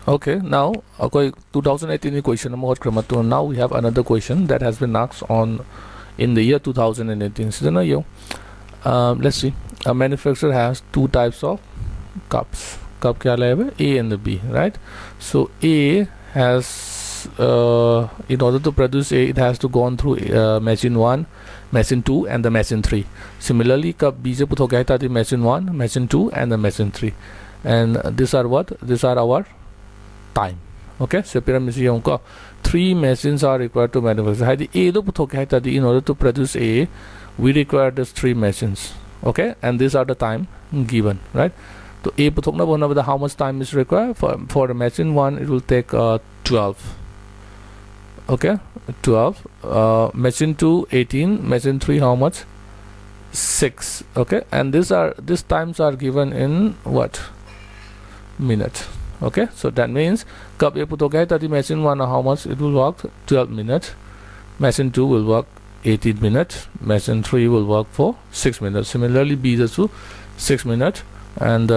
Okay, now okay, 2018 question number what now we have another question that has been asked on in the year 2018. So let's see. A manufacturer has two types of cups. Cup kya hai? A and the B, right? So A has in order to produce A, it has to go on through machine 1, machine 2 and the machine 3. Similarly, cup B se putho kya hai? Machine 1, machine 2 and the machine 3. And these are what? These are our time. Okay, so pyramid 3 machines are required to manufacture. In order to produce A, we require these 3 machines. Okay, and these are the time given, right? So A how much time is required for the machine 1? It will take 12. Okay, 12. Machine 2 18. Machine 3 how much? 6. Okay, and these times are given in what? Minute. Okay, so that means cup A put the machine 1 how much it will work? 12 minutes. Machine 2 will work 18 minutes. Machine 3 will work for 6 minutes. Similarly, B is also 6 minutes, and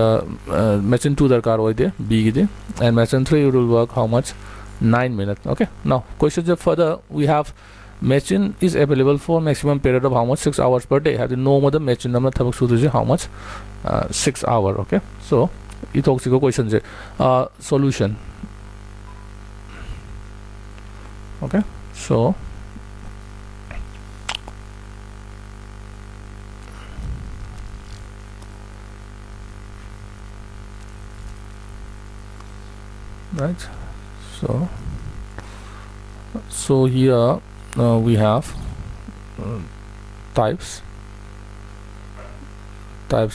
machine 2 darkar hoy de B de, and machine 3 will work how much? 9 minutes. Okay, now question further we have machine is available for maximum period of how much? 6 hours per day. Have the no more the machine number how much? 6 hour. Okay, so it also question solution. Okay, so right, so here we have types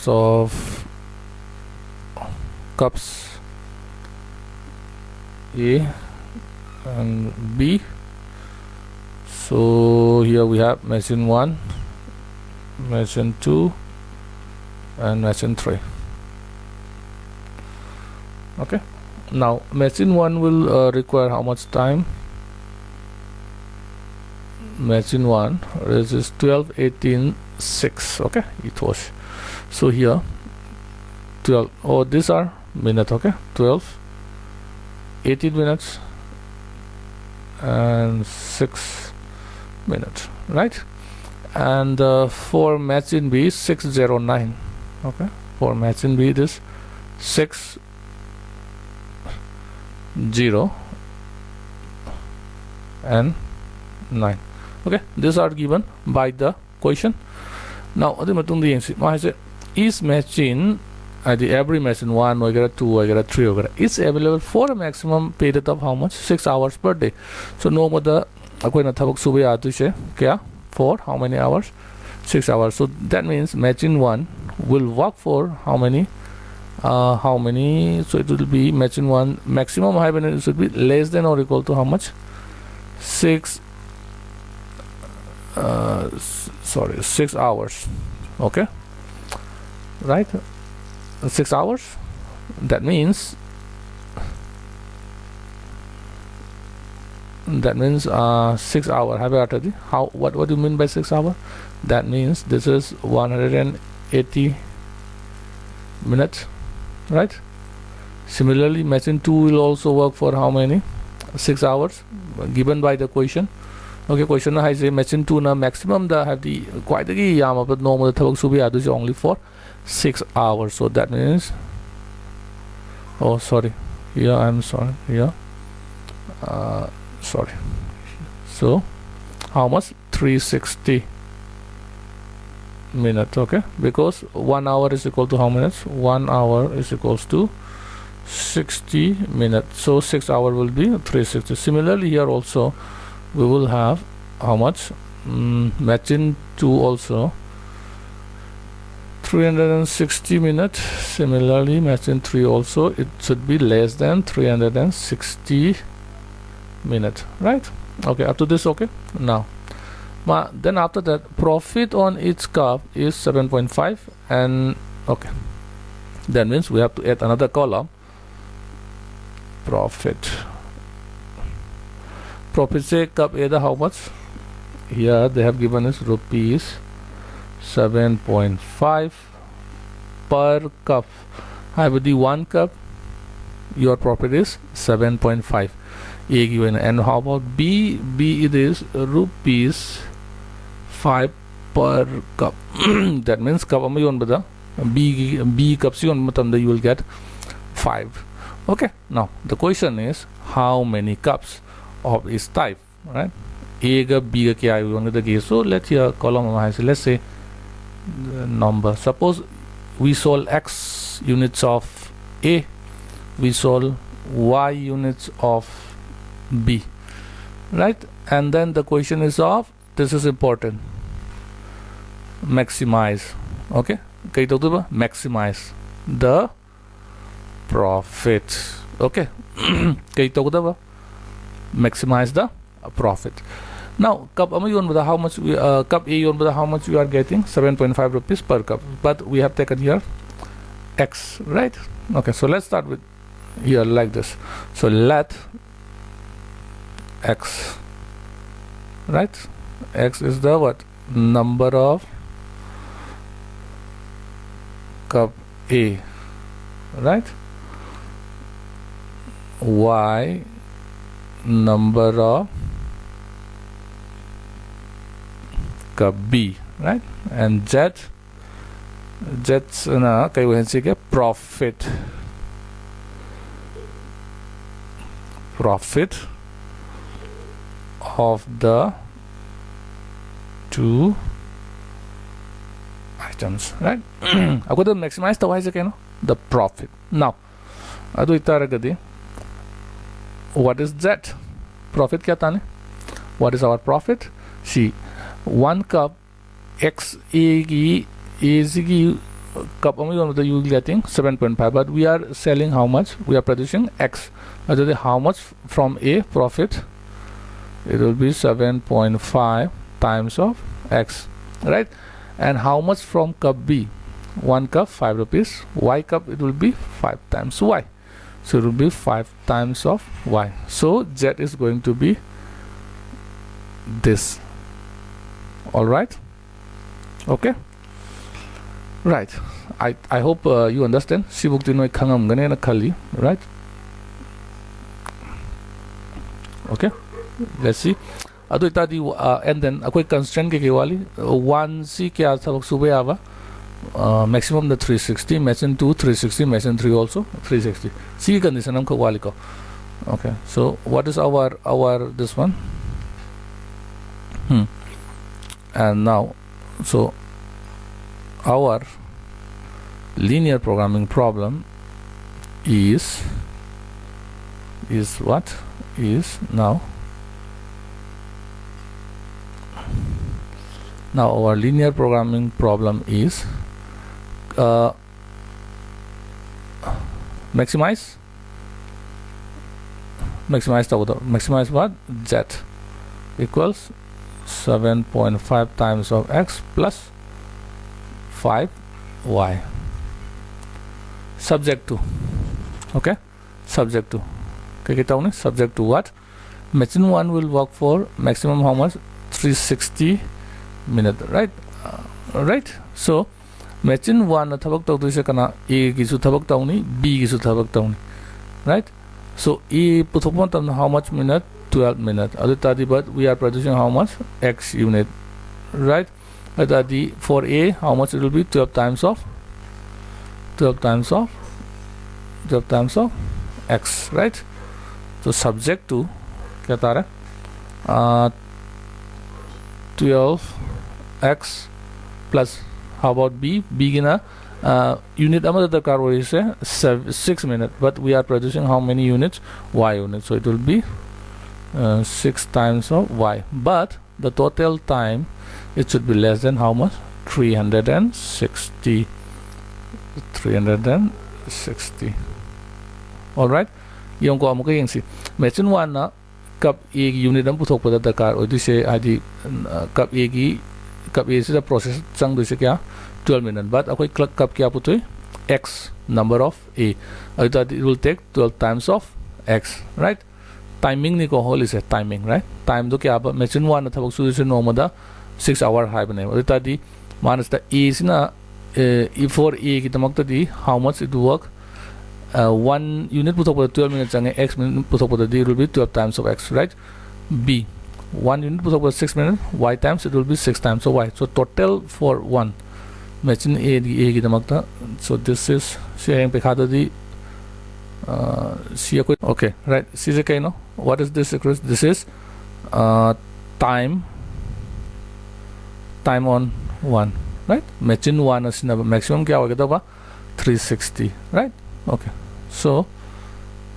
of cups A and B. So here we have machine 1, machine 2 and machine 3. Okay, now machine 1 will require how much time? Machine 1 is 12 18 6. Okay, it was, so here 12, oh these are minute. Okay, 12 18 minutes and 6 minutes, right? And for machine B 609. Okay, for machine B this 60 and 9. Okay, these are given by the question. Now is machine every machine 1 2 3 is available for a maximum period of how much? 6 hours per day. So no more for how many hours? 6 hours. So that means machine 1 will work for how many? So it will be machine 1 maximum high benefit should be less than or equal to how much? 6 hours. Okay, right, 6 hours. That means 6 hour. How, what do you mean by 6 hour? That means this is 180 minutes, right? Similarly, machine 2 will also work for how many? 6 hours given by the question. Okay, question has a machine 2 na maximum the have the quite the yama, but normal the only for 6 hours. So that means, oh sorry, here I'm sorry, here sorry, so how much? 360 minutes. Okay, because 1 hour is equal to how minutes? 1 hour is equals to 60 minutes. So 6 hour will be 360. Similarly, here also we will have how much? Machine 2 also 360 minutes. Similarly, machine 3 also it should be less than 360 minutes, right? Okay, up to this. Okay, now then after that profit on each cup is 7.5, and okay, that means we have to add another column. Profit say cup A the how much? Here they have given us rupees 7.5 per cup. I have the 1 cup your profit is 7.5 A given. And how about B? B it is rupees 5 per cup. That means cup ama yon bada B cups yon matamda you will get 5. Okay, now the question is how many cups of this type, right? A ga B ga kya yon the case. So let's here column let's say the number. Suppose we sold X units of A, we sold Y units of B, right? And then the question is of, this is important, maximize. Okay, maximize the profit. Okay, maximize the profit. Now cup how much we cup A how much we are getting? 7.5 rupees per cup, but we have taken here X, right? Okay, so let's start with here like this. So let X, right? X is the what? Number of cup A, right? Y, number of cup B, right? And Z, Z's na kay wahan sige profit, profit of the two items, right? Ako to maximize the Y sige no, the profit. Now ado itara gadi, what is Z? Profit kya tane? What is our profit? See, 1 cup X A cup you will getting 7.5, but we are selling how much? We are producing X. How much from A profit? It will be 7.5 times of X, right? And how much from cup B? 1 cup 5 rupees. Y cup it will be 5 times Y, so it will be 5 times of Y. So Z is going to be this. All right, okay, right. I hope you understand. Sibuk tinoy khangam gane na khali, right? Okay, let's see. Ado itadi and then akoi constraint ke wali 1C kya thabak sube ava maximum the 360, machine 2 360, machine 3 also 360. C condition am ko wali ko. Okay, so what is our this one? And now, so our linear programming problem is what? Is now our linear programming problem is maximize what? Z equals 7.5 times of X plus 5Y, subject to, okay, subject to, subject to what? Machine 1 will work for maximum how much? 360 minutes, right? Right. So machine 1 na thabak tawdu se kana A gi su thabak tawni, B gi su thabak tawni, right? So A puthokma tam how much minute? 12 minutes. But we are producing how much? X unit, right? For A, how much it will be? 12 times of X, right? So subject to 12X plus how about B? B gina unit the car is 6 minutes, but we are producing how many units? Y units. So it will be 6 times of Y, but the total time it should be less than how much? 360. All right, yung ko amuka yung si machine 1 na cup A unit ang puthok pada dakar o di se adi cup A is the process sang do se kya 12 minutes, but akoy cup kya putoy X number of A, it will take 12 times of X, right? Timing ni ko hol is a timing, right? Time do kya ba machine 1 na thabak su se no mada 6 hour high bane o di manas the A is na for A ki tamak di how much it work 1 unit puthok pada 12 minutes change x minute puthok pada it will be 12 times of x, right? B, 1 unit puthok pada 6 minutes, y times it will be 6 times of y. So total for 1 machine a gi damakta. So this is saying pekhada di okay, right? See the no, what is this? This is time on 1, right? Machine 1 is maximum kya hoga ba 360, right? Okay, so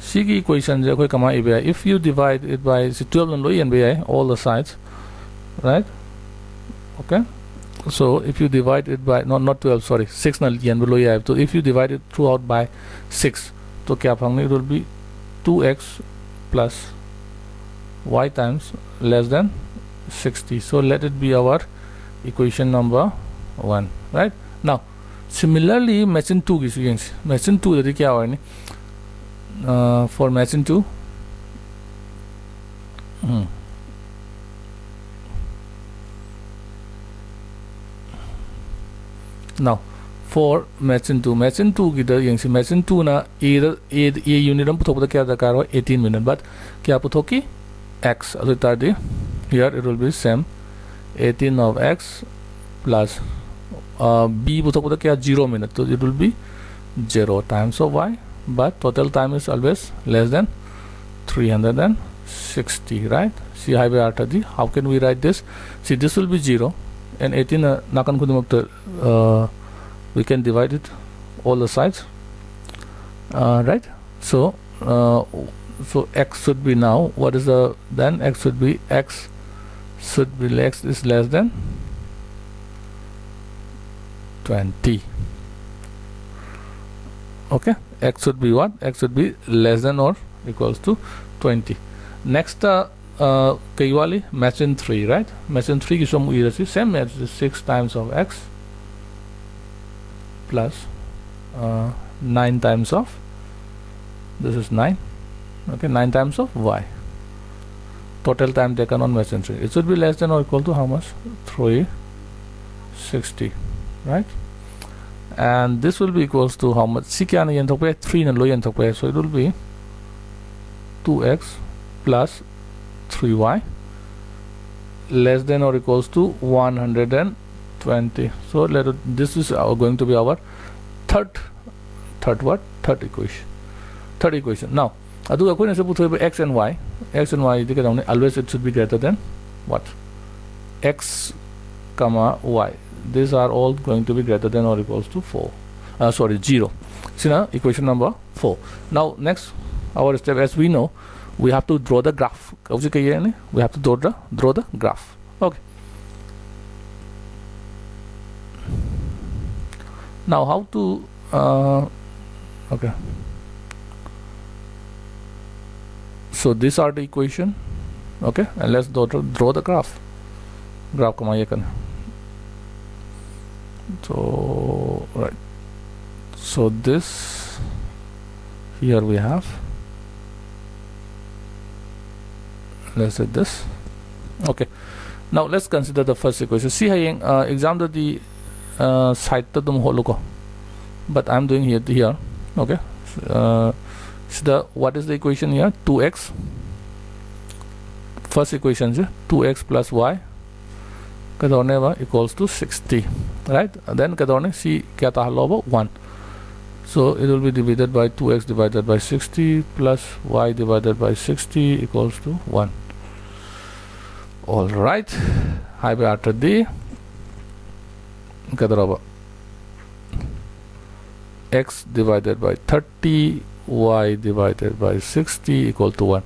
C की equation जो कोई कमा इबे if you divide it by 12 and loy and by all the sides, right? Okay, so if you divide it by not 12, sorry, 6 na yen below ya, so if you divide it throughout by 6, तो क्या पाएंगे? It will be 2x plus y times less than 60. So let it be our equation number 1, right? Now similarly machine 2 की machine 2 यदि क्या होगा for machine 2 now for machine 2 की तरह machine 2 ना ये unit हम पुथों क्या दरकार हो 18 minute बाद क्या पुथों की x अदो तार here it will be same 18 of x plus b पुथों क्या 0 minute, so it will be 0 times of y, but total time is always less than 360, right? See how can we write this? See, this will be 0 and 18 nakan kudumukta we can divide it all the sides, right? So so x should be now what is the then x should be x is less than 20. Okay, x should be what? X should be less than or equals to 20. Next kei wali machine 3, right? Machine 3 की same as 6 times of x plus 9 times of this is 9, okay, 9 times of y. Total time taken on machine 3, it should be less than or equal to how much? 360, right? And this will be equals to how much? C kya na yan thok pe 3 na lo yan thok pe, so it will be 2x plus 3y less than or equals to 120. So this is going to be our third equation. Now adu akoi na se putho x and y always it should be greater than what? X comma y. These are all going to be greater than or equals to 0. See now equation number 4. Now next our step, as we know, we have to draw the graph. We have to draw the graph. Okay, now how to okay, so these are the equation, okay, and let's draw the graph kama ye karna. So right, so this here we have, let's say this. Okay, now let's consider the first equation. See how exam the side to dum holo, but I'm doing here. Okay, so what is the equation here? 2x, first equation is 2x plus y equals to 60, right? And then see kya tha 1, so it will be divided by 2x divided by 60 plus y divided by 60 equals to 1. All right, after the x divided by 30, y divided by 60 equal to 1.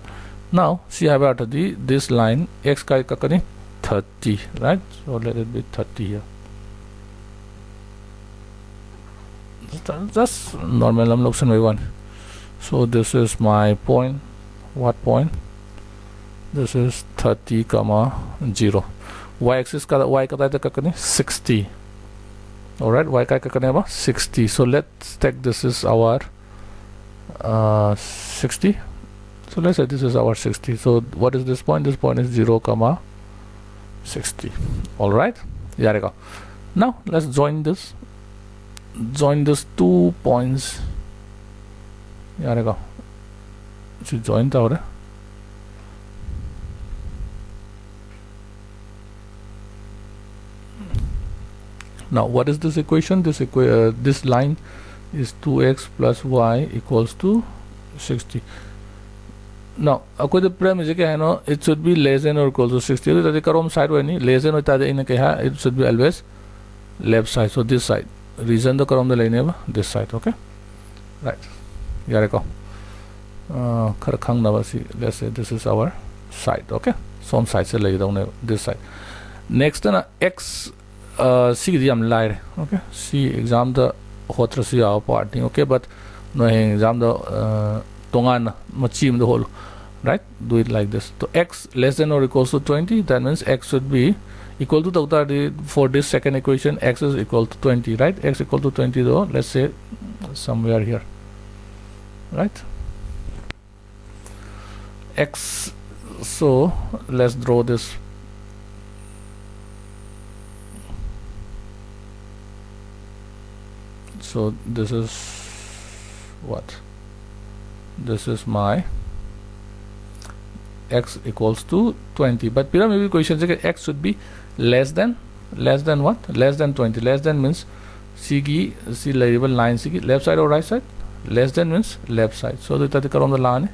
Now see after this line x ka 30, right? So let it be 30 here. Just normal option by 1. So this is my point. What point? This is 30 comma 0. Y axis ka y ka 60. All right, y ka 60. So let's take this is our 60. So let's say this is our 60. So what is this point? This point is 0 comma 60. All right, yarega. Now let's join this 2 points yaarega si join tawre. Now what is this equation? This line is 2x plus y equals to 60. Now the premise is that it should be less than or equal to 60. That is karom side way ni less than it should be always left side. So this side reason the karom the line this side. Okay, right. Yareko let's say this is our side. Okay, some side se lay down this side. Next x C the lie. Okay, C exam the hotra si our part. Okay, but no exam the tongan machim the whole, right? Do it like this. So x less than or equals to 20, that means x should be equal to the for this second equation, x is equal to 20, right? X equal to 20 though, let's say somewhere here, right? X, so let's draw this. So this is what? This is my x equals to 20, but maybe question is x should be less than what? Less than 20. Less than means C label line C left side or right side? Less than means left side. So the on the line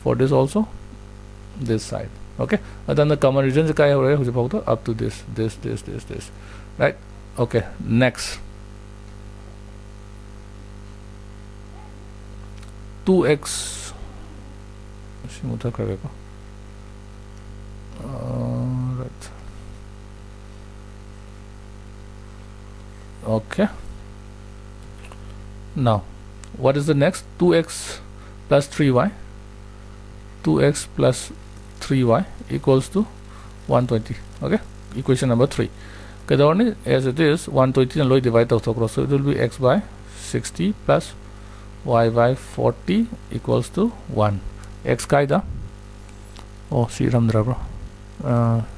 for this also this side. Okay, and then the common region is up to this, right? Okay, next 2x right. Okay, now what is the next? 2x plus 3y. 2x plus 3y equals to 120. Okay, equation number 3. Okay, as it is 120 and divide across, so it will be x by 60 plus y by 40 equals to 1. X kaida oh see ramdra bro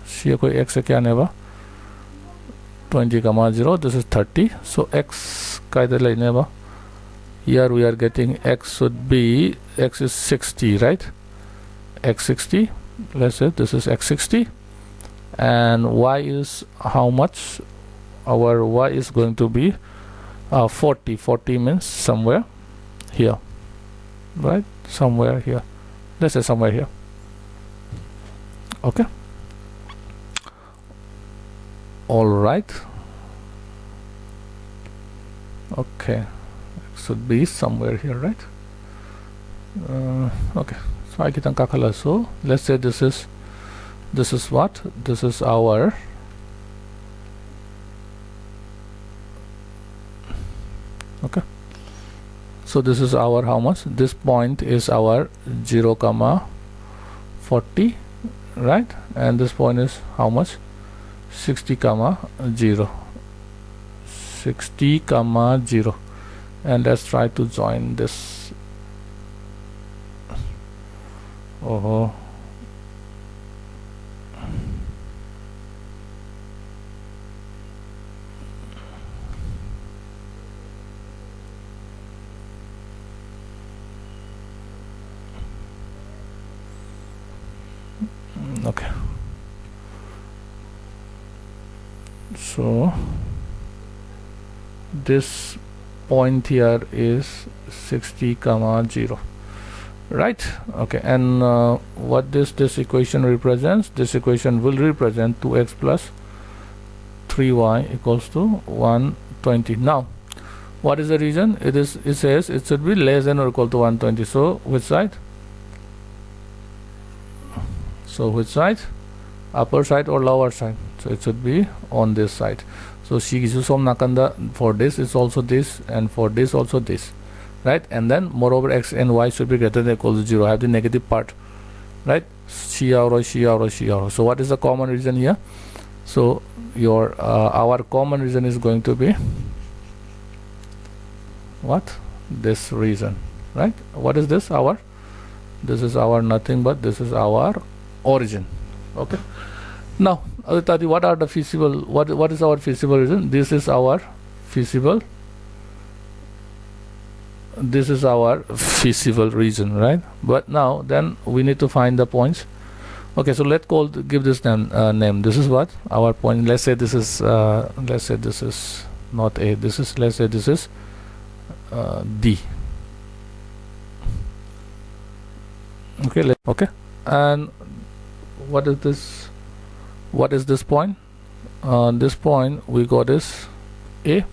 see koi x kya neba 20 comma 0, this is 30. So x kaida neba here we are getting x should be x is 60, right? X 60, let's say this is x 60, and y is how much? Our y is going to be 40 means somewhere here, right? Somewhere here, let's say somewhere here. Okay, all right. Okay, should be somewhere here, right? Okay, so I get kakala. So let's say this is what? This is our okay. So this is our how much? This point is our 0 comma 40, right? And this point is how much? 60 comma 0. 60 comma 0. And let's try to join this. Oh, okay, so this point here is 60 comma 0, right? Okay, and what this equation represents? This equation will represent 2x plus 3y equals to 120. Now what is the reason? It says it should be less than or equal to 120. So which side? So which side? Upper side or lower side? So it should be on this side. So she gives you some nakanda. For this is also this, and for this also this, right? And then moreover x and y should be greater than or equal to 0. Have the negative part, right? So what is the common reason here? So your our common reason is going to be what? This reason, right? What is this? This is our nothing but this is our origin. Okay, now Aditya, what are the feasible, what is our feasible reason? This is our feasible, this is our feasible region, right? But now then we need to find the points. Okay, so let's give this name. This is what our point. Let's say this is not A. This is, let's say this is D. Okay, okay. And what is this? What is this point? This point we got is A.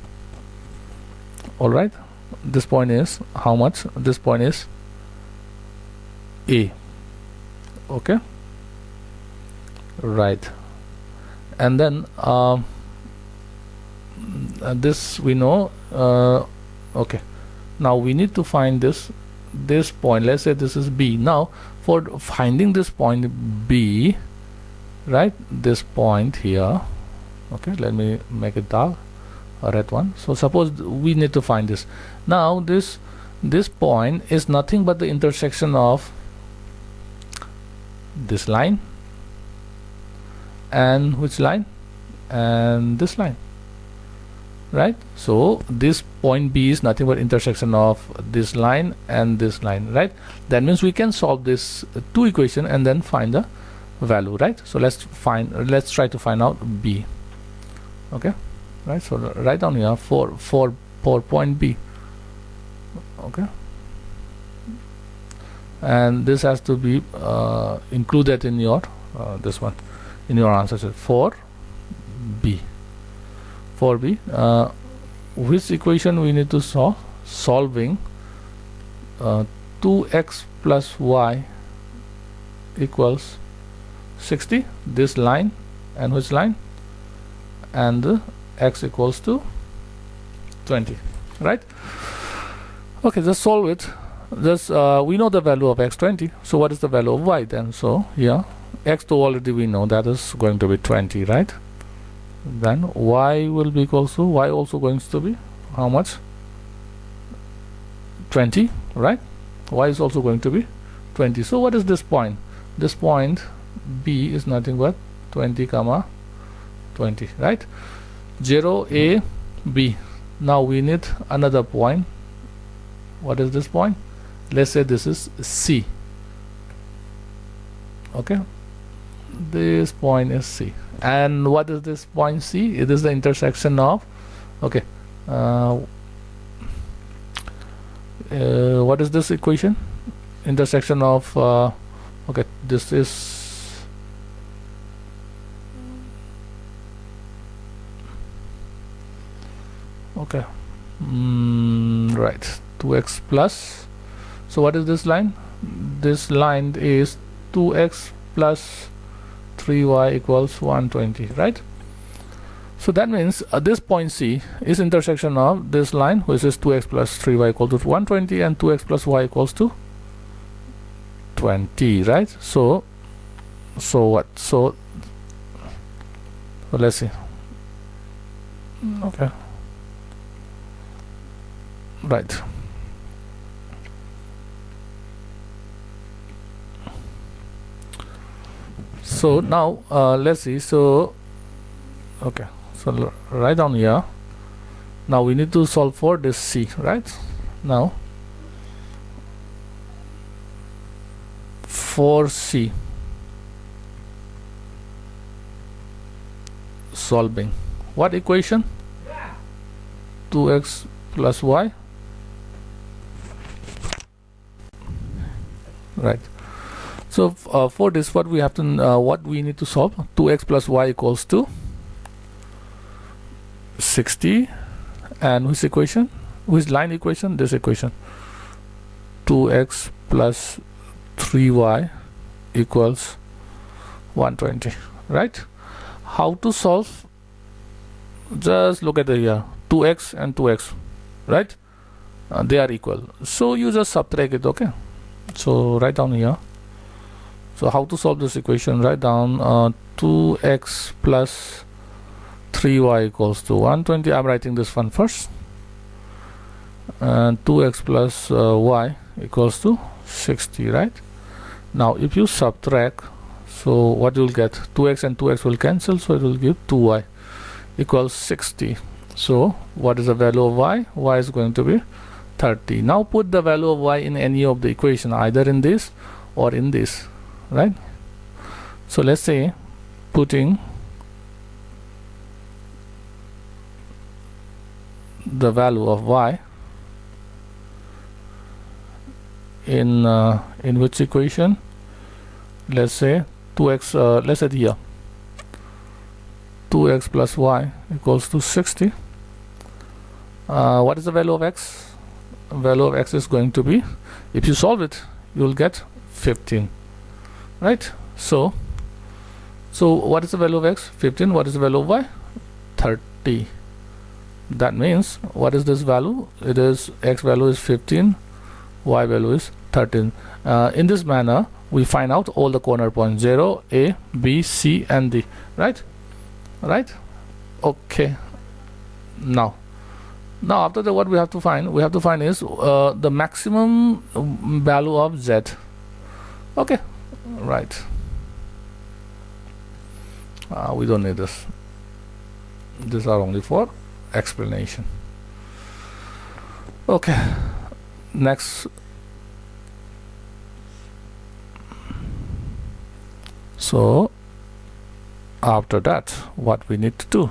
All right. This point is how much? This point is A. Okay. Right. And then this we know. Okay. Now we need to find this point. Let's say this is B. Now for finding this point B, right, this point here, okay, let me make it dark, a red one. So suppose we need to find this. Now this point is nothing but the intersection of this line and which line, and this line, right? So this point B is nothing but intersection of this line and this line, right? That means we can solve this two equation and then find the value, right? So let's try to find out B. Okay, right? So write down here for point B. Okay, and this has to be included in your this one, in your answer. For B. Which equation we need to solve? Solving 2x plus y equals 60, this line, and which line, and the x equals to 20, right? Okay, just solve it. Just we know the value of x 20, so what is the value of y then? So here x2 already we know, that is going to be 20, right? Then y will be equals to, y also going to be how much? 20, right? Y is also going to be 20. So what is this point? This point B is nothing but 20 comma 20, right? 0 A B. Now we need another point. What is this point? Let's say this is C. Okay, this point is C. And what is this point C? It is the intersection of, okay, what is this equation? Intersection of okay, this is okay, right, 2x plus, so what is this line? This line is 2x plus 3y equals 120, right? So that means this point C is intersection of this line, which is 2x plus 3y equal to 120, and 2x plus y equals to 20, right? So what? So let's see. Okay, right. So now let's see. So okay, so right down here, now we need to solve for this C, right? Now for C, solving what equation? 2x plus y, right? So for this, what we have to what we need to solve? 2x plus y equals to 60, and which equation? Which line equation? This equation. 2x plus 3y equals 120, right? How to solve? Just look at the here, 2x and 2x, right? They are equal, so you just subtract it. Okay, so write down here. So how to solve this equation? Write down 2x plus 3y equals to 120. I'm writing this one first, and 2x plus y equals to 60, right? Now if you subtract, so what you'll get? 2x and 2x will cancel, so it will give 2y equals 60. So what is the value of y? Y is going to be 30. Now put the value of y in any of the equation, either in this or in this, right? So let's say putting the value of y in which equation? Let's say 2x, let's say here 2x plus y equals to 60. What is the value of x? Value of x is going to be, if you solve it, you will get 15, right? So what is the value of x? 15. What is the value of y? 30. That means, what is this value? It is, x value is 15, y value is 13. In this manner we find out all the corner points, 0, a, b, c and d, right? Okay. Now after that, what we have to find? We have to find is the maximum value of z. Okay, right. We don't need this. These are only for explanation. Okay, next. So after that, what we need to do?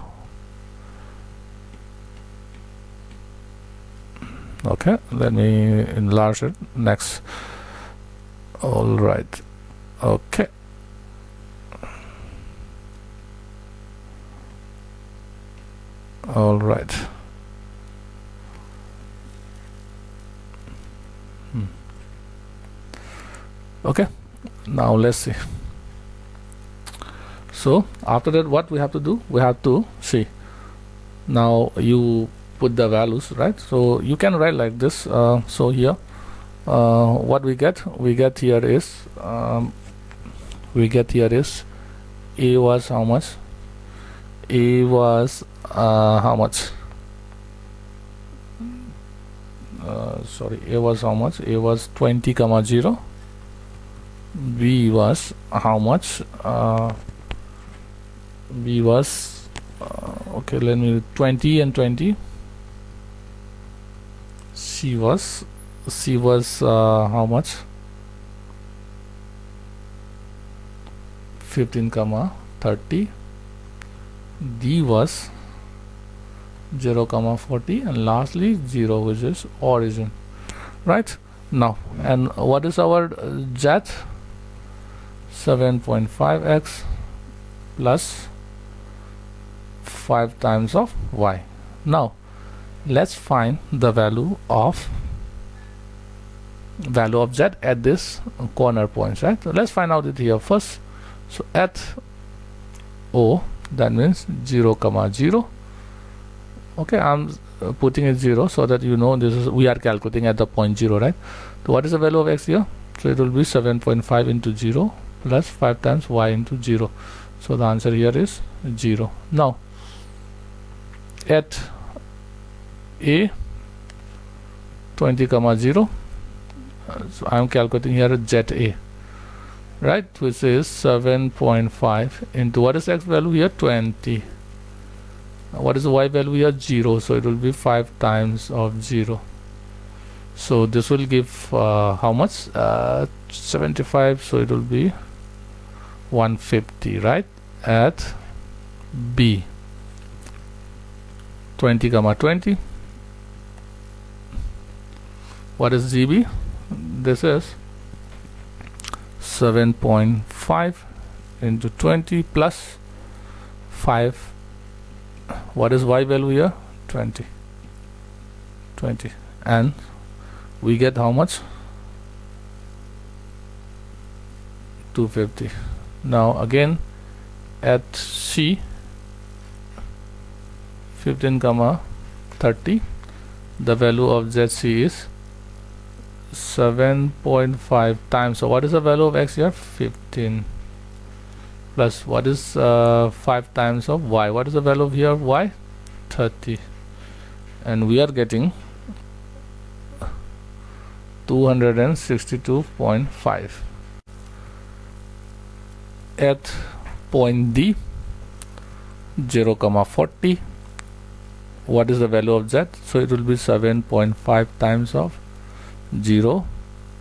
Okay, let me enlarge it. Next. All right. Okay. All right. Okay, now let's see. So after that, what we have to do? We have to see. Now you put the values, right? So you can write like this. So here what we get here is a was how much? A was how much? Sorry, a was how much? A was 20 comma 0. B was how much? B was okay, let me 20 and 20. C was how much? 15 comma 30. D was 0 comma 40, and lastly 0, which is origin, right? Now, and what is our z? 7.5x plus 5 times of y. Now let's find the value of z at this corner points, right? So let's find out it here first. So at O, that means 0 comma 0. Okay, I'm putting it 0 so that you know this is, we are calculating at the point 0, right? So what is the value of x here? So it will be 7.5 into 0 plus 5 times y into 0. So the answer here is 0. Now at A, 20 comma 0, so I am calculating here ZA, right, which is 7.5 into, what is x value here? 20. What is the y value here? 0. So it will be 5 times of 0. So this will give how much? 75. So it will be 150, right? At B, 20 comma 20. What is GB? This is 7.5 into 20 plus 5. What is y value here? 20. And we get how much? 250. Now again at C, 15 comma 30, the value of ZC is 7.5 times. So what is the value of x here? 15 plus what is 5 times of y? What is the value of here? Y, 30, and we are getting 262.5. At point D, 0 comma 40, what is the value of z? So it will be 7.5 times of 0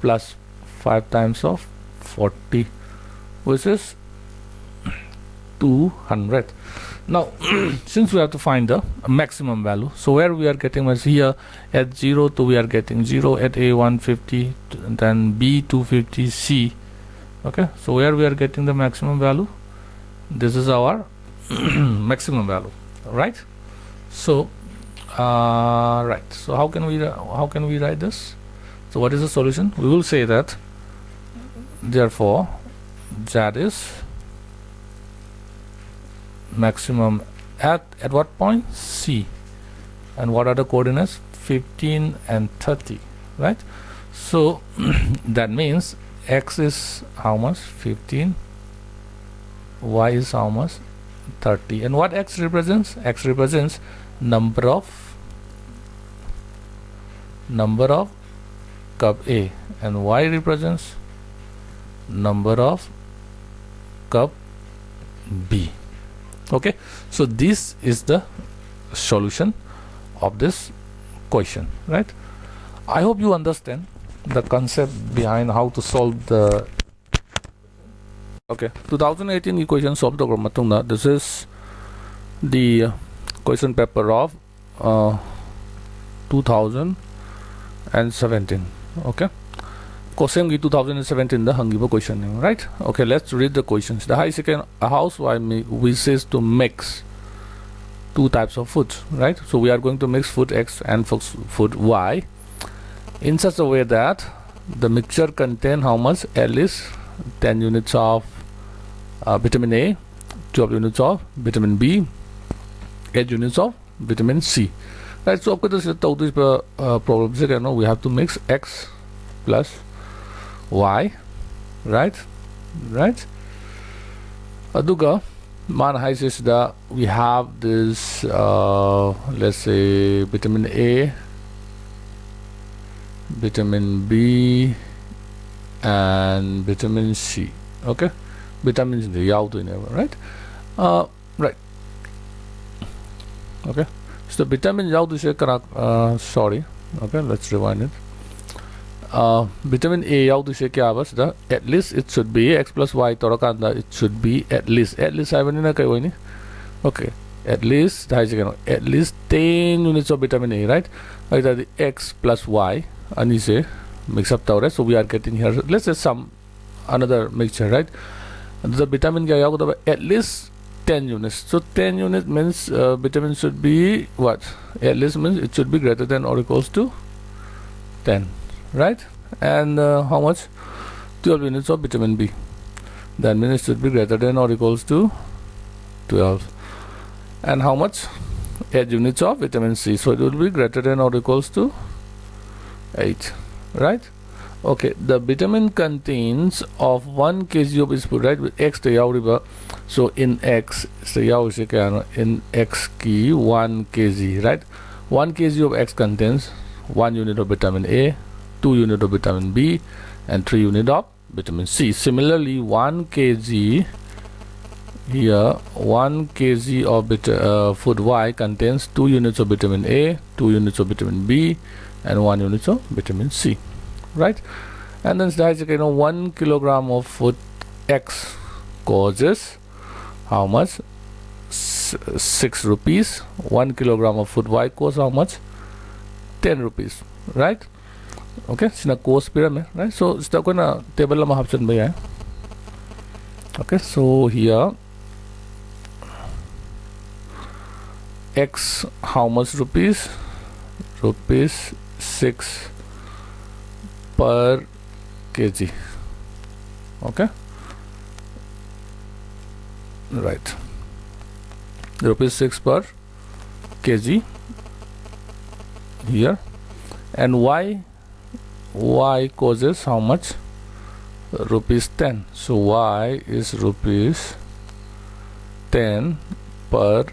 plus 5 times of 40, which is 200. Now since we have to find the maximum value, so where we are getting was here at 0 to we are getting 0, at a 150, then b 250, c. Okay, so where we are getting the maximum value, this is our maximum value, right? So right, so how can we write this? So what is the solution? We will say that therefore z is maximum at what point? C. And what are the coordinates? 15 and 30, right? So that means x is how much? 15, y is how much? 30. And what x represents? X represents number of cup A, and y represents number of cup B. Okay, so this is the solution of this question, right? I hope you understand the concept behind how to solve the 2018 equation solved the matungna. This is the question paper of 2017. Okay, Mayamgi 2017 the hangibo question, right? Okay, let's read the questions. The a housewife wishes to mix two types of food, right? So we are going to mix food X and food Y in such a way that the mixture contain how much? At least 10 units of vitamin A, 12 units of vitamin B, 8 units of vitamin C, right? So of course this problem we have to mix X plus Y, right? Aduga man is that we have this let's say vitamin A, vitamin B, and vitamin C. Okay, vitamins the right? Right. Okay, so vitamin sorry. Okay, let's rewind it. Vitamin A at least it should be X plus Y torakanda, it should be at least okay, at least 10 units of vitamin A, right? Either the X plus Y and is a mix up tower. So we are getting here, let's say some another mixture, right? The vitamin at least 10 units. So 10 units means vitamin should be what? At least means it should be greater than or equals to 10, right? And how much? 12 units of vitamin B. That means it should be greater than or equals to 12. And how much? 8 units of vitamin C. So it will be greater than or equals to 8, right? Okay, the vitamin contains of 1 kg of its food, right? With X so in X in X key 1 kg, right? 1 kg of X contains 1 unit of vitamin A, 2 unit of vitamin B, and 3 unit of vitamin C. Similarly, 1 kg here, 1 kg of food Y contains 2 units of vitamin A, 2 units of vitamin B, and 1 unit of vitamin C, right? And then 1 kilogram of food X causes how much? 6 rupees. 1 kilogram of food Y costs how much? 10 rupees, right? Okay, sina cost pyramid, right? So it's going to table lama option by. Okay, so here X how much rupees? Rupees 6 per kg. Okay, right, rupees 6 per kg here. And Y causes how much? Rupees 10. So Y is rupees 10 per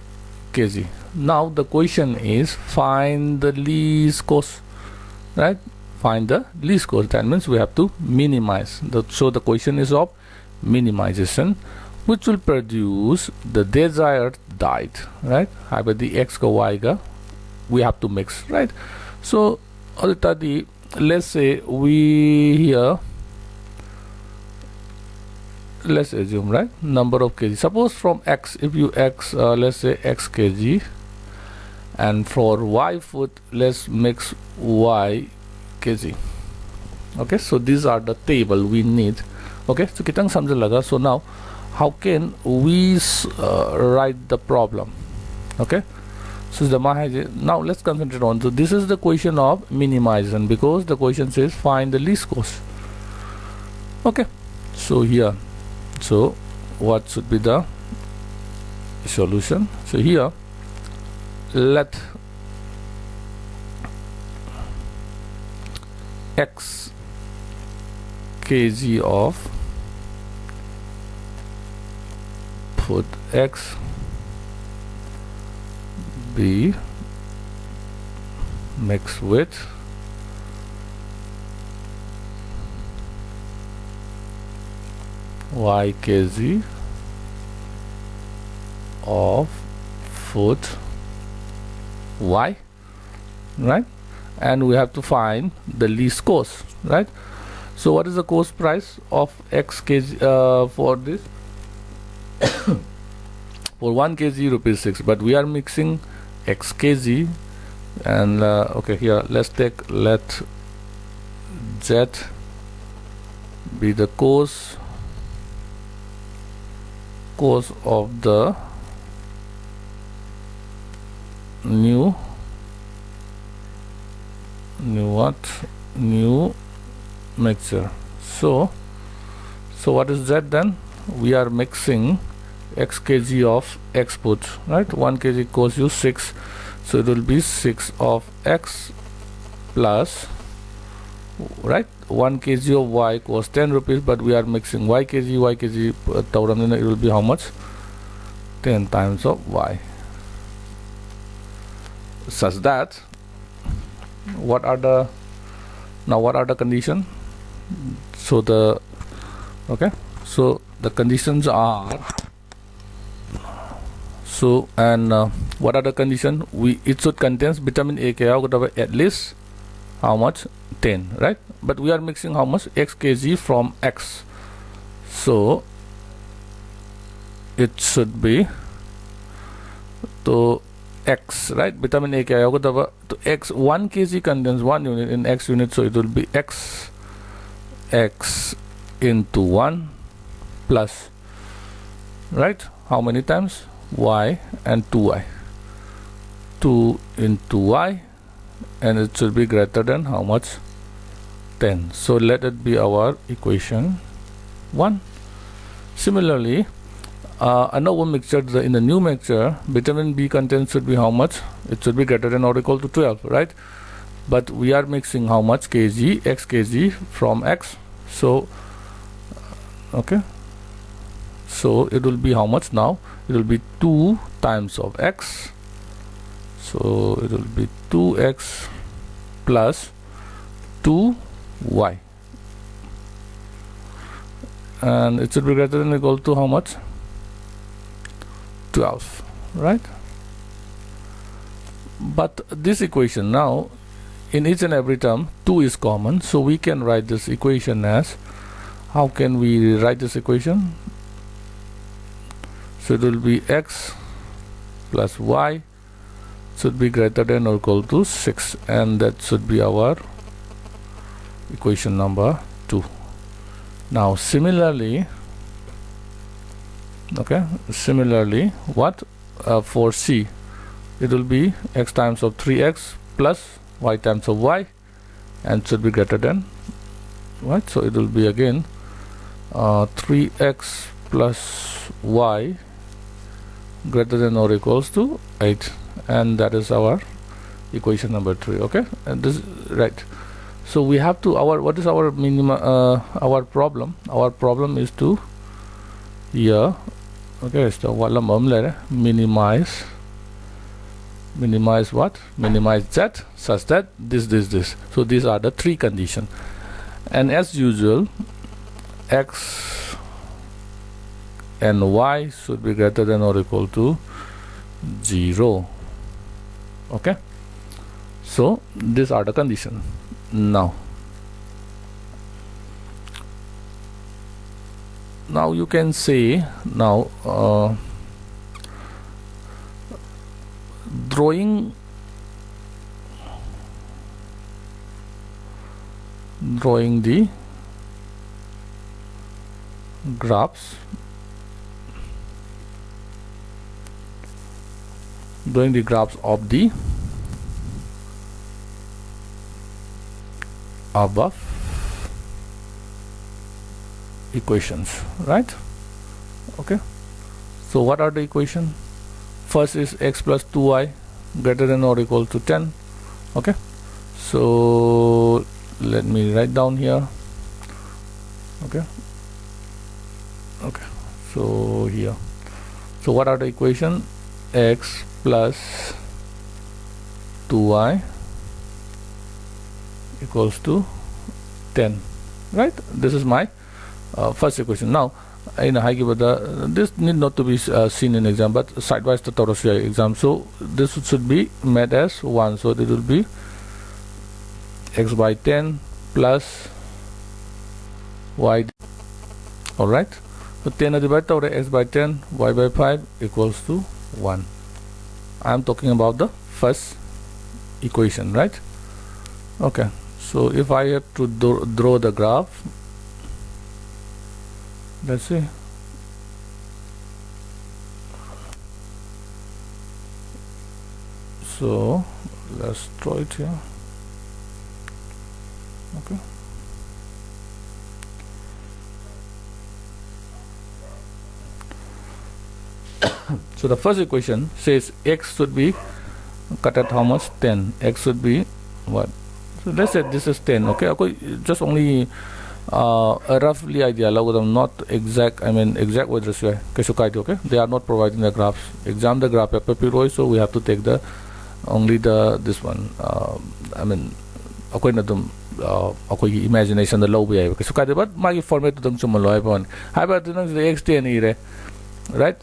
kg. Now the question is find the least cost, right? Find the least cost. That means we have to minimize. So the question is of minimization, which will produce the desired diet, right? Have the X ka Y ka we have to mix, right? So let's say we here, let's assume, right, number of kg. Suppose from x, if you x let's say x kg, and for y food let's mix y kg. Okay, so these are the table we need. Okay, so kitang samjha laga. So now how can we write the problem? Okay, so now let's concentrate on, so this is the question of minimization, because the question says find the least cost. Okay, so here, so what should be the solution? So here, let x kg of food x be mixed with y kg of food y, right? And we have to find the least cost, right? So what is the cost price of x kg for this? For 1 kg rupees 6, but we are mixing x kg, and okay, here let's take, let z be the cost of the new mixture. So what is that then? We are mixing x kg of x food, right? 1 kg costs you 6, so it will be 6 of x plus, right, 1 kg of y costs 10 rupees, but we are mixing y kg it will be how much? 10 times of y, such that what are the conditions? So the conditions are, so, and what are the conditions? It should contain vitamin A at least how much? 10, right? But we are mixing how much? X kg from x, so it should be to x, right? Vitamin A to x, 1 kg contains 1 unit in x unit, so it will be x into 1 plus, right, how many times? Y and 2y, 2 into y, and it should be greater than how much? 10. So let it be our equation 1. Similarly, another mixture, in the new mixture, vitamin B content should be how much? It should be greater than or equal to 12, right? But we are mixing how much? Kg, x kg from x, so okay, so it will be how much now? It will be 2 times of x, so it will be 2x plus 2y, and it should be greater than or equal to how much? 12, right? But this equation now, in each and every term 2 is common, so we can write this equation as, how can we write this equation? So it will be x plus y should be greater than or equal to 6, and that should be our equation number 2. Now similarly, okay, similarly, what for C, it will be x times of 3x plus y times of y, and should be greater than, right? So it will be again 3x plus y greater than or equals to 8, and that is our equation number 3. Okay, and this, right? So we have to, what is our our problem? Our problem is to here, okay, so minimize what? Minimize z such that this. So these are the 3 conditions, and as usual, x and y should be greater than or equal to 0. Okay, So these are the condition. Now you can say, now drawing the graphs, of the above equations, right? Okay, so what are the equation? First is x plus 2y greater than or equal to 10. Okay, so let me write down here. Okay, so here, so what are the equation? X plus 2y equals to 10, right? This is my first equation. Now in this need not to be seen in exam, but sidewise the Taurus exam, so this should be made as 1, so it will be x by 10 plus y. Alright, so 10 divided by x by 10, y by 5 equals to 1. I am talking about the first equation, right? Okay, so if I have to draw the graph, let's see. So let's draw it here. Okay, so the first equation says x should be cut at how much? 10. X should be what? So let's say this is 10. Okay, just only a roughly idea, not exact, exact with respect. Okay, they are not providing the graphs. Exam the graph paper, so we have to take the only this one. Imagination the low way. So but my format to them chumalo how about the x10 right?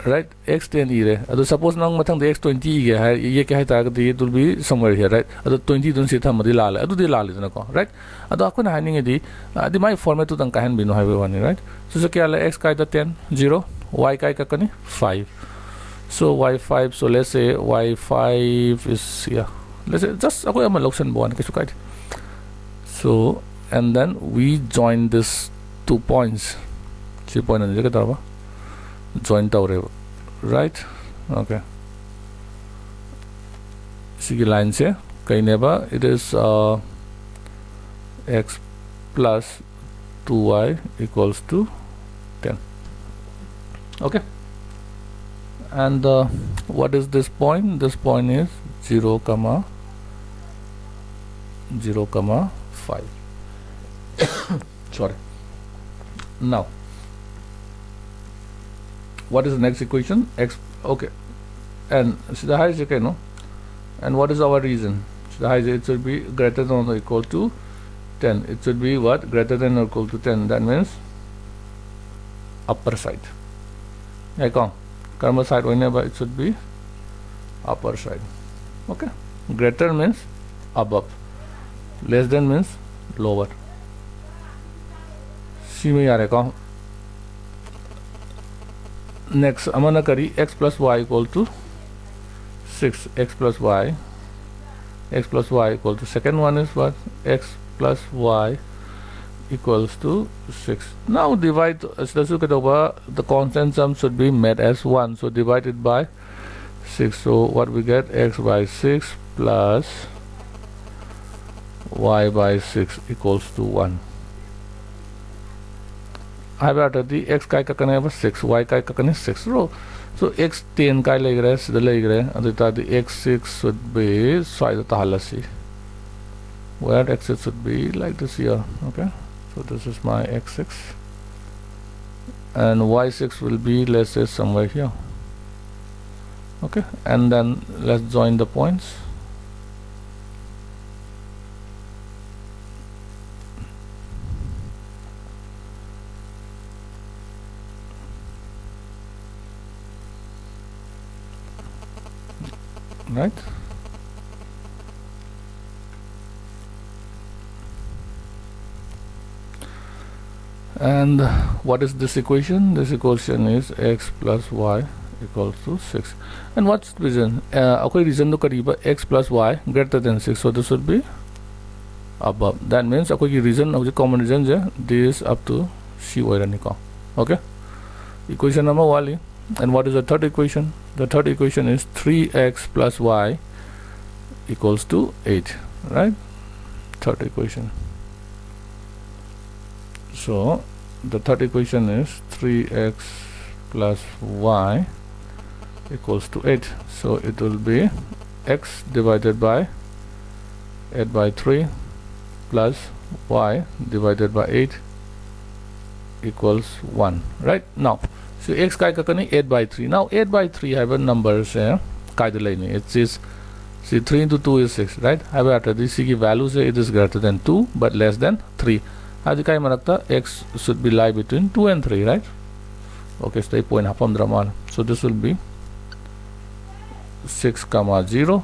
X10 ire. Suppose nang matang the x20 ye it will be somewhere here, right? 20 don't sit hamadi lal. The lal is right? Akuna hanging the my format to kahan bino have one, right? So x kai the 10 0, y kai kakani 5. So y5, so let's say y5 is here. Let's say just ako am location one. So and then we join this 2 points. 3 point join tower, right? Okay, see line se kaineba, it is x plus 2y equals to 10. Okay, and what is this point? This point is 0 comma 5. Sorry. Now what is the next equation? X. Okay, and the height is okay, no? And what is our reason? The height, it should be greater than or equal to 10. It should be what? Greater than or equal to 10. That means upper side. Karma side whenever it should be upper side. Okay, greater means above, less than means lower. See me yaar next amana kari x plus y equal to 6. X plus y equal to, second one is what? X plus y equals to 6. Now divide, the constant sum should be made as 1, so divided by 6. So what we get? X by 6 plus y by 6 equals to 1. I better the x kai ka 6, y kai ka 6 row. So x 10 kai leg rest the leg and the x6 should be so where x6 should be like this here. Okay, so this is my x6 and y6 will be, let's say, somewhere here. Okay, and then let's join the points. Right, And what is this equation? This equation is x plus y equals to 6. And what's the reason? Okay, reason to kariba x plus y greater than 6. So this would be above. That means okay, reason of the common reason is this up to c oiranika. Okay. Equation number 1. And what is the third equation? The third equation is 3x plus y equals to 8. Right? Third equation. So the third equation is 3x plus y equals to 8. So it will be x divided by 8 by 3 plus y divided by 8 equals 1. Right? Now, so x kai kakani 8 by 3. Now 8 by 3 have a number say it is see 3 into 2 is 6. Right? However, this value say it is greater than 2 but less than 3. X should be lie between 2 and 3, right? Okay, stay point apam draman. So this will be 6 comma 0.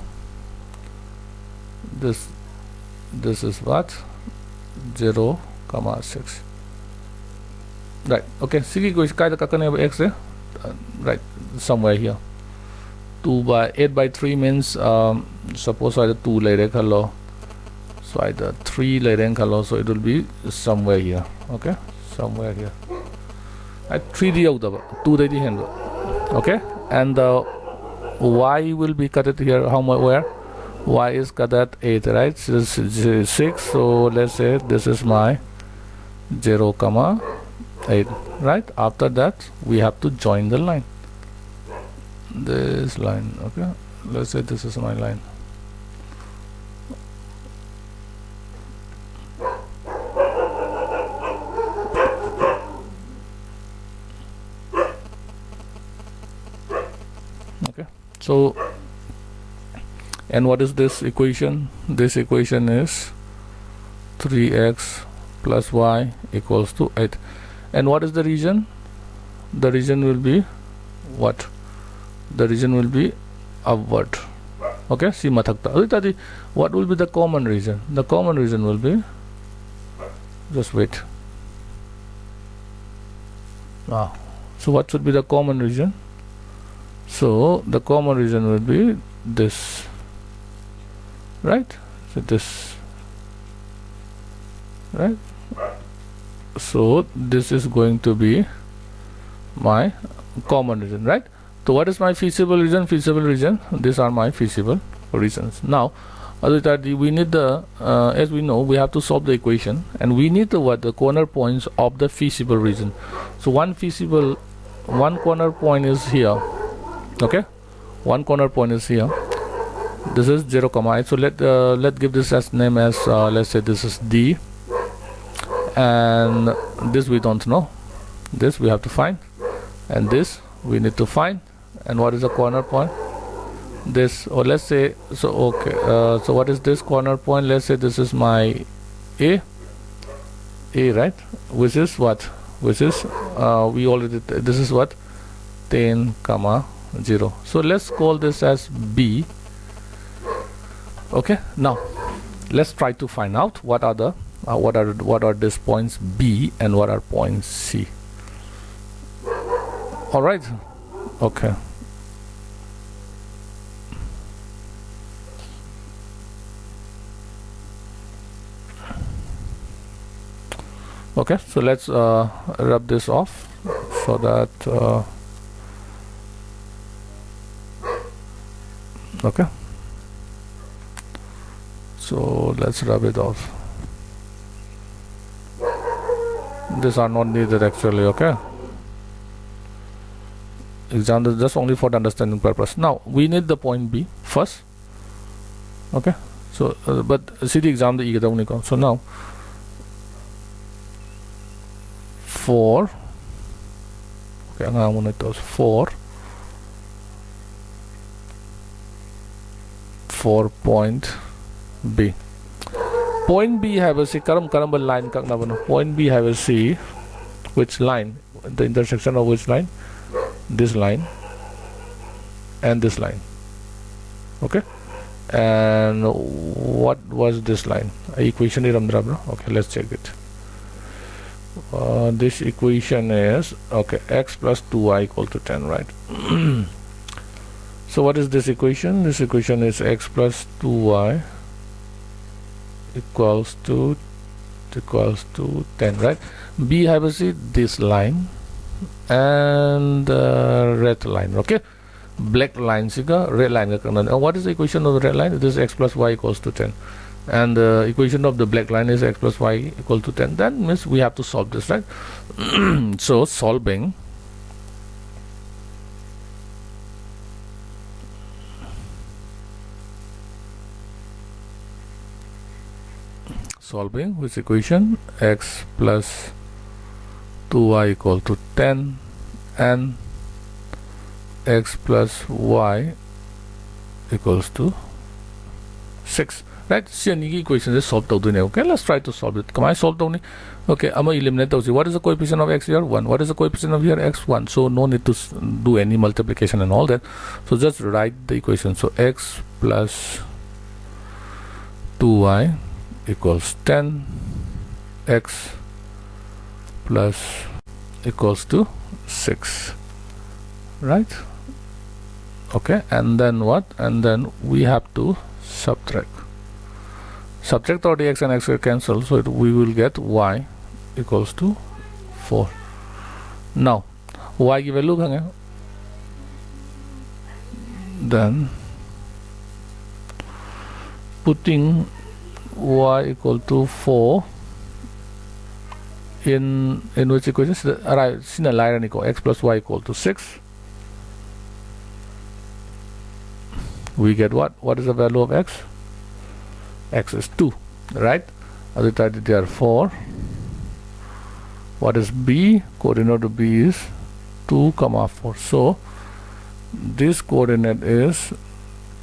This is what? 0 comma 6. Right. Okay. Sigi ko iska kakane x right somewhere here. 2 by 8 by 3 means suppose either 2 lay hello. So either 3 layering color, so it will be somewhere here. Okay, somewhere here. At 3D out of 2D handle. Okay, and the y will be cut it here. How much? Where? Y is cut at 8, right? So this is 6. So let's say this is my 0 comma 8, right? After that, we have to join the line. This line. Okay, let's say this is my line. So, and what is this equation? This equation is 3x plus y equals to 8. And what is the region? The region will be what? The region will be upward. Okay, see mathakta. What will be the common region? The common region will be, just wait. So what should be the common region? So the common region will be this, right? So this, right? So this is going to be my common region, right? So what is my feasible region? Feasible region, these are my feasible regions. Now we need the as we know, we have to solve the equation, and we need the what? The corner points of the feasible region. So one corner point is here. Okay, one corner point is here. This is 0 comma 8. So let give this as name as let's say this is D, and this we don't know. This we have to find, and this we need to find. And what is the corner point? This, or let's say, so okay, so what is this corner point? Let's say this is my A, right? Which is what? Which is we already, this is what? 10 comma 0. So let's call this as B. Okay, now let's try to find out what are the what are these points B and what are points C. All right. Okay. Okay, so let's rub this off so that okay, so let's rub it off. These are not needed actually. Okay, example just only for the understanding purpose. Now we need the point B first. Okay, so but see the example the so now 4, okay, ang muna ito 4 point B. Point B have a C. Karamba line kak na point B have a C. Which line? The intersection of which line? This line and this line. Okay. And what was this line? Equation ni ramdra bro. Okay, let's check it. this equation is okay, x plus 2y equal to 10, right? So what is this equation? This equation is x plus 2y equals to 10, right? B have see this line and red line, okay? Black line siga red line. What is the equation of the red line? It is x plus y equals to 10, and the equation of the black line is x plus y equal to 10. That means we have to solve this, right? So solving this equation, x plus 2y equal to 10 and x plus y equals to 6, right? See any equation is solved out. Okay, let's try to solve it. Come on, solve it. Okay, I'm gonna eliminate those. What is the coefficient of x here? 1. What is the coefficient of here? X 1. So no need to do any multiplication and all that. So just write the equation. So x plus 2y equals 10, x plus equals to 6, right? Okay, and then what? And then we have to subtract all the x and x will cancel, so we will get y equals to 4. Now y की value कहाँ है? Then putting y equal to 4 in which equation? Sina line equal x plus y equal to 6. We get what? What is the value of x? X is 2, right? Other side there 4. What is b? Coordinate of b is 2, 4. So this coordinate is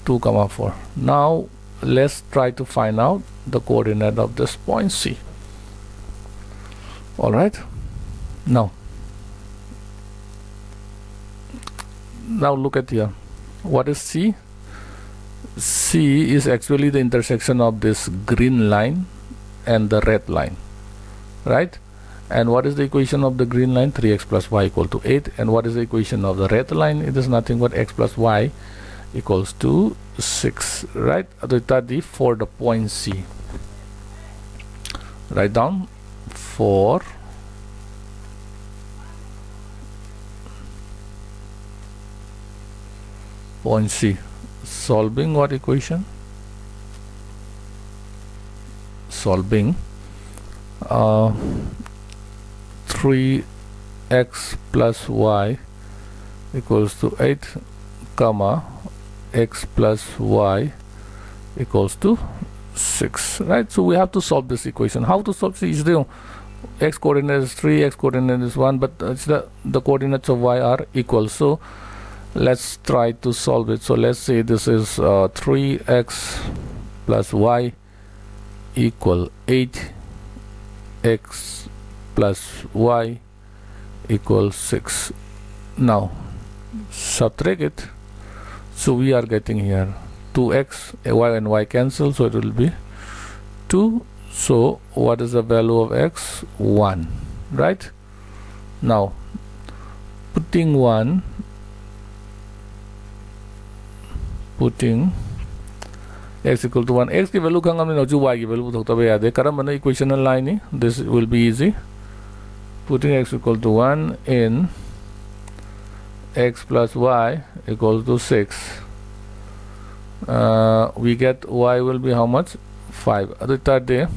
2, 4. Now let's try to find out the coordinate of this point C. All right. Now look at here. What is C? C is actually the intersection of this green line and the red line, right? And what is the equation of the green line? 3x plus y equal to 8. And what is the equation of the red line? It is nothing but x plus y equals to 6, right? For the point C, write down for point C. Solving what equation? Solving 3x plus y equals to 8, comma x plus y equals to 6, right? So we have to solve this equation. How to solve this? X coordinate is 3, x coordinate is 1, but it's the coordinates of y are equal. So let's try to solve it. So let's say this is 3x plus y equal 8, x plus y equals 6. Now subtract it. So we are getting here 2x, y and y cancel, so it will be 2. So what is the value of x? 1, right? Now putting x equal to 1, x की value कहाँ हमने नोचू y की value तो तब याद है करम बना equational line he. This will be easy. Putting x equal to 1 in x plus y equals to 6. We get y will be how much? 5. Other third day,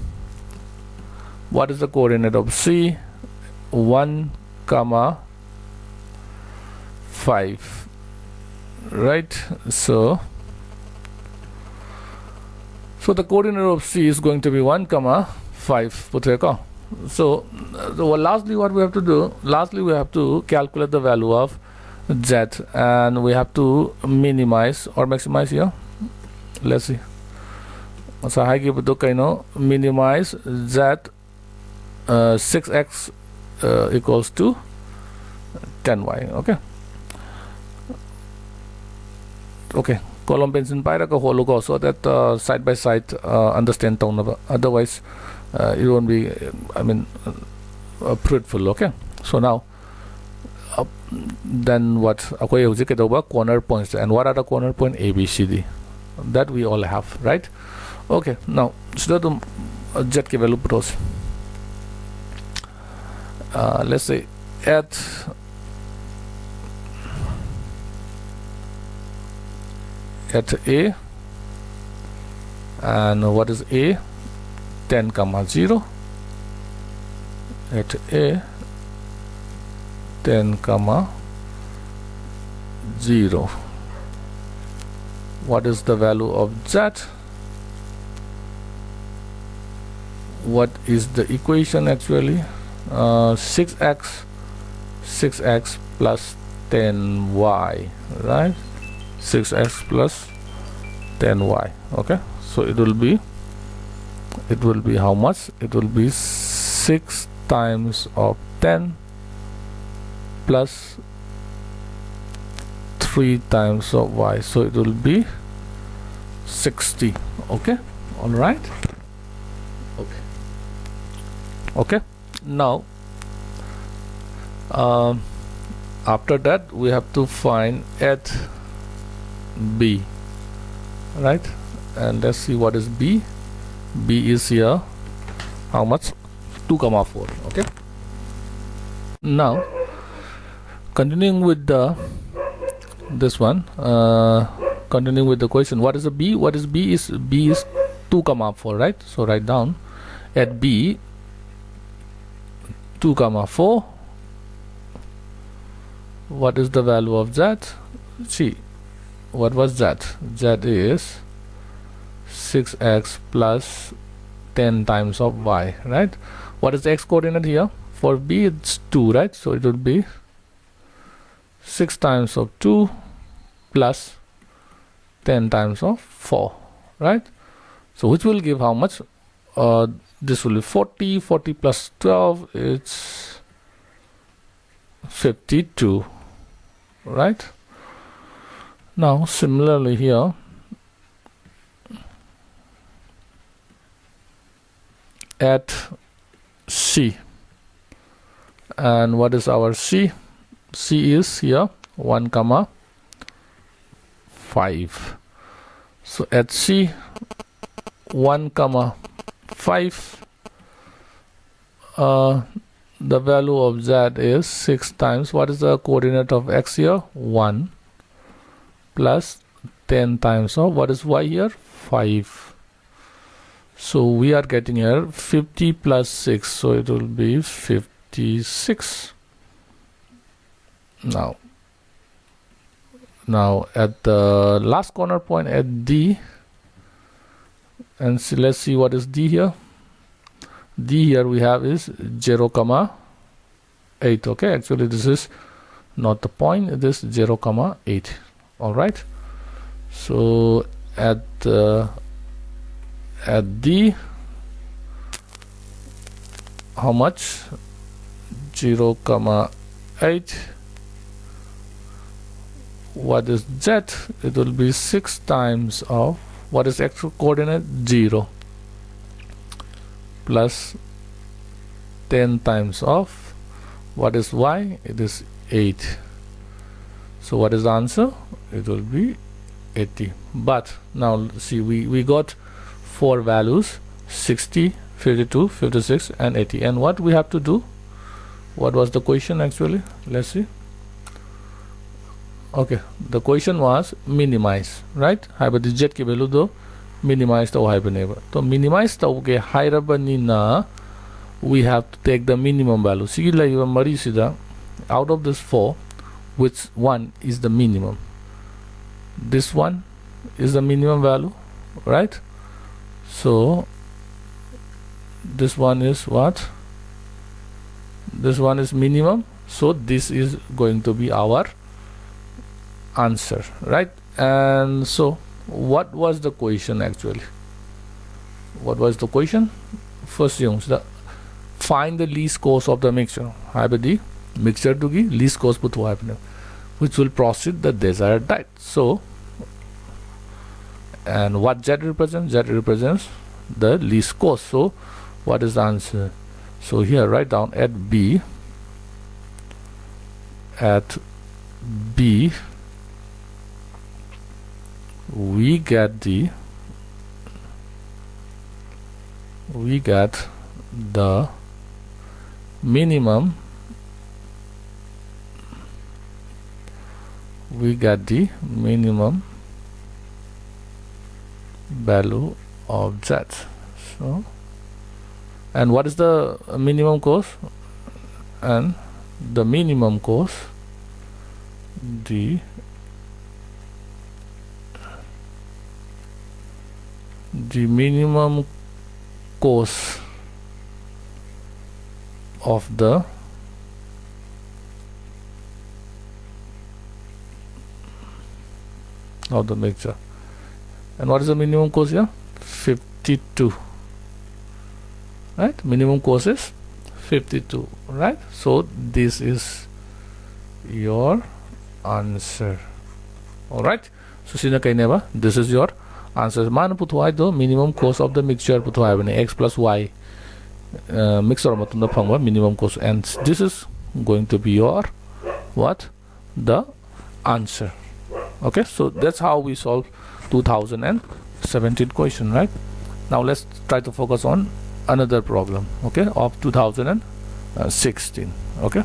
what is the coordinate of C? 1, 5, right? So the coordinate of C is going to be 1, 5. So lastly what we have to do? Lastly we have to calculate the value of z, and we have to minimize or maximize here. Let's see. So I give it minimize z 6x equals to 10y. Okay, column pencil pyra ka holo ko, so that side by side understand tone. Otherwise it won't be, fruitful. Okay, so now then what corner points, and what are the corner point? A, B, C, D, that we all have, right? Okay, now so the jet value pros, let's say at A, and what is A? 10, 0 at A, 10, 0. What is the value of Z? What is the equation actually? 6x plus 10y, right? 6x plus 10y. Okay, so it will be how much? It will be 6 times of 10 plus 3 times of y, so it will be 60. Okay, all right. Okay, now after that we have to find at B, right? And let's see what is B. B is here how much? 2, 4. Okay, now continuing with this one, continuing with the question, what is a B? What is B? B is 2, 4, right? So write down at B 2, 4. What is the value of Z? See, what was Z? Z is 6x plus 10 times of y, right? What is the x coordinate here? For B it's 2, right? So it would be 6 times of 2 plus 10 times of 4, right? So which will give how much? This will be 40. 40 plus 12, it's 52, right? Now similarly here, at C, and what is our C? C is here 1, 5. So at C 1, 5, the value of Z is 6 times, what is the coordinate of x here? 1 plus 10 times of, what is y here? 5. So we are getting here 50 plus 6, so it will be 56. Now at the last corner point at D, and so let's see what is D here. D here we have is 0, 8. Okay, actually this is not the point, it is 0, 8. All right, so at D, how much? 0, 8. What is Z? It will be 6 times of, what is actual coordinate? 0 plus 10 times of, what is y? It is 8. So what is the answer? It will be 80. But now see, we got 4 values: 60, 52, 56 and 80. And what we have to do? What was the question actually? Let's see. Okay, the question was minimize, right? Habadi jet ke value do minimize the neighbor. So minimize the okay higher banina, we have to take the minimum value. See, like Marisida, out of this 4, which one is the minimum? This one is the minimum value, right? So this one is what? This one is minimum, so this is going to be our answer, right? And so what was the question actually? What was the question? First thing, find the least cost of the mixture. Habadi mixture to give least cost put which will proceed the desired diet. So, and what Z represents? Z represents the least cost. So what is the answer? So here write down at B we get the minimum value of z. So, and what is the minimum cost? And the minimum cost, the minimum cost of the mixture. And what is the minimum cost here? 52, right? Minimum cost is 52, right? So this is your answer. All right, so sina kai neba, this is your answer. Man puthwai the minimum cost of the mixture puthwai bane x plus y mixture matunda phangwa minimum cost, and this is going to be your what? The answer. Okay, so that's how we solve 2017 question, right? Now let's try to focus on another problem, okay, of 2016. Okay.